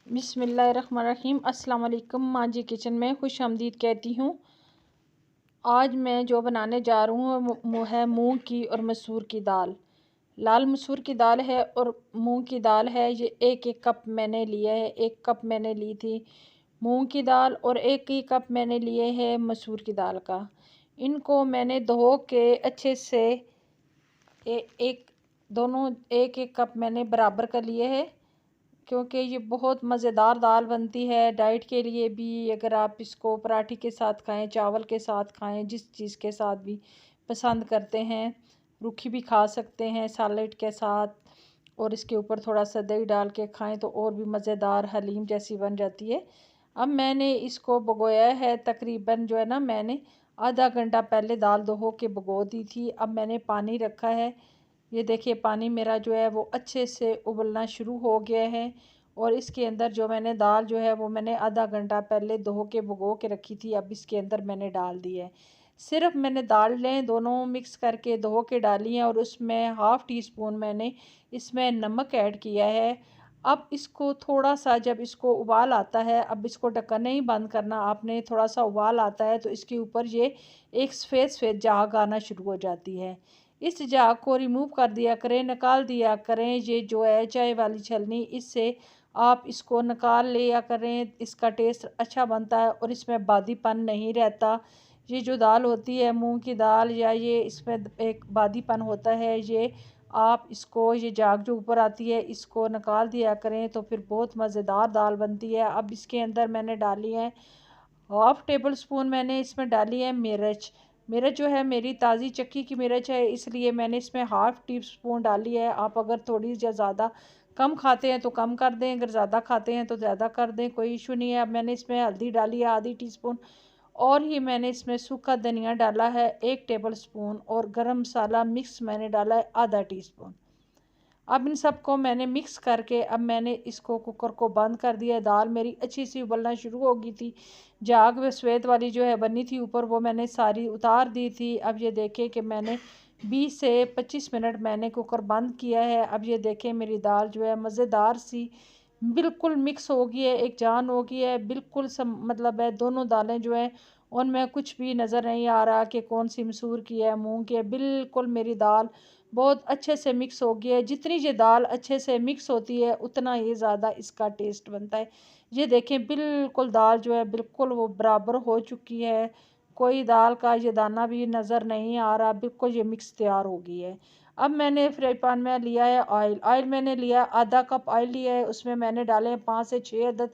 बिस्मिल्लाहिर्रहमानिर्रहीम। अस्सलाम वालेकुम। माँ जी किचन में खुश आमदीद कहती हूँ। आज मैं जो बनाने जा रही हूँ वो है मूंग की और मसूर की दाल। लाल मसूर की दाल है और मूंग की दाल है। ये एक एक कप मैंने लिया है। एक कप मैंने ली थी मूंग की दाल और एक ही कप मैंने लिए है मसूर की दाल का। इनको मैंने धो के अच्छे से एक दोनों एक एक कप मैंने बराबर कर लिए है, क्योंकि ये बहुत मज़ेदार दाल बनती है। डाइट के लिए भी, अगर आप इसको पराठे के साथ खाएं, चावल के साथ खाएं, जिस चीज़ के साथ भी पसंद करते हैं, रूखी भी खा सकते हैं सैलेड के साथ, और इसके ऊपर थोड़ा सा दही डाल के खाएं तो और भी मज़ेदार हलीम जैसी बन जाती है। अब मैंने इसको भिगोया है, तकरीबन जो है ना, मैंने आधा घंटा पहले दाल धो के भिगो दी थी। अब मैंने पानी रखा है। ये देखिए पानी मेरा जो है वो अच्छे से उबलना शुरू हो गया है, और इसके अंदर जो मैंने दाल जो है वो मैंने आधा घंटा पहले धो के भिगो के रखी थी। अब इसके अंदर मैंने डाल दी है। सिर्फ मैंने दालें दोनों मिक्स करके धो के डाली हैं, और उसमें हाफ़ टी स्पून मैंने इसमें नमक ऐड किया है। अब इसको थोड़ा सा, जब इसको उबाल आता है, अब इसको ढक्कन नहीं बंद करना आपने। थोड़ा सा उबाल आता है तो इसके ऊपर ये एक सफ़ेद सफ़ेद झाग आना शुरू हो जाती है। इस झाग को रिमूव कर दिया करें, निकाल दिया करें। ये जो है चाय वाली छलनी, इससे आप इसको निकाल लिया करें। इसका टेस्ट अच्छा बनता है और इसमें बादीपन नहीं रहता। ये जो दाल होती है मूंग की दाल, या ये इसमें एक बादीपन होता है, ये आप इसको, ये झाग जो ऊपर आती है, इसको निकाल दिया करें तो फिर बहुत मज़ेदार दाल बनती है। अब इसके अंदर मैंने डाली है हाफ़ टेबल स्पून, मैंने इसमें डाली है मिर्च। मिर्च जो है मेरी ताज़ी चक्की की मिर्च है, इसलिए मैंने इसमें हाफ़ टी स्पून डाली है। आप अगर थोड़ी या ज़्यादा कम खाते हैं तो कम कर दें, अगर ज़्यादा खाते हैं तो ज़्यादा कर दें, कोई इशू नहीं है। अब मैंने इसमें हल्दी डाली है आधी टीस्पून, और ही मैंने इसमें सूखा धनिया डाला है 1 टेबल स्पून, और गरम मसाला मिक्स मैंने डाला है आधा टीस्पून। अब इन सबको मैंने मिक्स करके अब मैंने इसको कुकर को बंद कर दिया। दाल मेरी अच्छी सी उबलना शुरू हो गई थी। झाग व सफ़ेद वाली जो है बनी थी ऊपर, वो मैंने सारी उतार दी थी। अब ये देखें कि मैंने 20 से 25 मिनट मैंने कुकर बंद किया है। अब ये देखें मेरी दाल जो है मज़ेदार सी बिल्कुल मिक्स हो गई है, एक जान हो गई है, बिल्कुल सब मतलब है। दोनों दालें जो हैं उनमें कुछ भी नज़र नहीं आ रहा कि कौन सी मसूर की है, मूंग की है। बिल्कुल मेरी दाल बहुत अच्छे से मिक्स हो गई है। जितनी ये दाल अच्छे से मिक्स होती है उतना ही ज़्यादा इसका टेस्ट बनता है। ये देखें बिल्कुल दाल जो है बिल्कुल वो बराबर हो चुकी है, कोई दाल का ये दाना भी नज़र नहीं आ रहा, बिल्कुल ये मिक्स तैयार हो गई है। अब मैंने फ्राई पैन में लिया है ऑयल मैंने लिया आधा कप ऑयल लिया है। उसमें मैंने डाले 5 से 6 अदद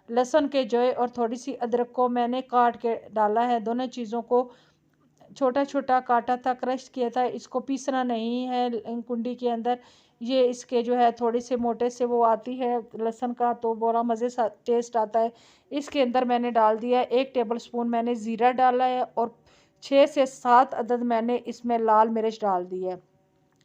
लहसुन के जोए, और थोड़ी सी अदरक को मैंने काट के डाला है। दोनों चीज़ों को छोटा छोटा काटा था, क्रश किया था। इसको पीसना नहीं है कुंडी के अंदर। ये इसके जो है थोड़ी से मोटे से वो आती है लहसुन का, तो बड़ा मज़े सा टेस्ट आता है। इसके अंदर मैंने डाल दिया 1 टेबल स्पून मैंने ज़ीरा डाला है, और 6 से 7 अदद मैंने इसमें लाल मिर्च डाल दी है।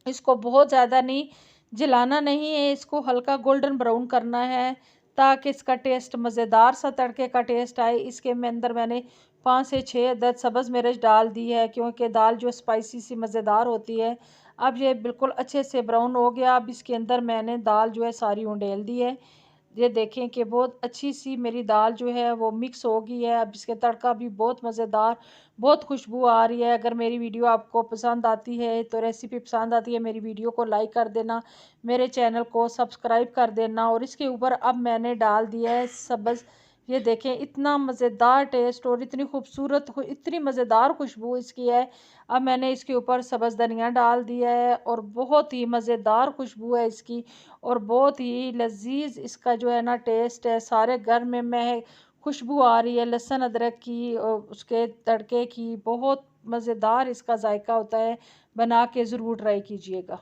इसको बहुत ज़्यादा नहीं जलाना नहीं है, इसको हल्का गोल्डन ब्राउन करना है, ताकि इसका टेस्ट मज़ेदार सा तड़के का टेस्ट आए। इसके अंदर मैंने 5 से 6 अदद सब्ज़ मिर्च डाल दी है, क्योंकि दाल जो स्पाइसी सी मज़ेदार होती है। अब ये बिल्कुल अच्छे से ब्राउन हो गया। अब इसके अंदर मैंने दाल जो है सारी उंडेल दी है। ये देखें कि बहुत अच्छी सी मेरी दाल जो है वो मिक्स हो गई है। अब इसके तड़का भी बहुत मज़ेदार, बहुत खुशबू आ रही है। अगर मेरी वीडियो आपको पसंद आती है, तो रेसिपी पसंद आती है, मेरी वीडियो को लाइक कर देना, मेरे चैनल को सब्सक्राइब कर देना। और इसके ऊपर अब मैंने डाल दिया है सब्ज़। ये देखें इतना मज़ेदार टेस्ट और इतनी खूबसूरत, इतनी मज़ेदार खुशबू इसकी है। अब मैंने इसके ऊपर सब्ज़ धनिया डाल दिया है, और बहुत ही मज़ेदार खुशबू है इसकी, और बहुत ही लजीज इसका जो है ना टेस्ट है। सारे घर में खुशबू आ रही है लहसुन अदरक की और उसके तड़के की। बहुत मज़ेदार इसका जायका होता है। बना के ज़रूर ट्राई कीजिएगा।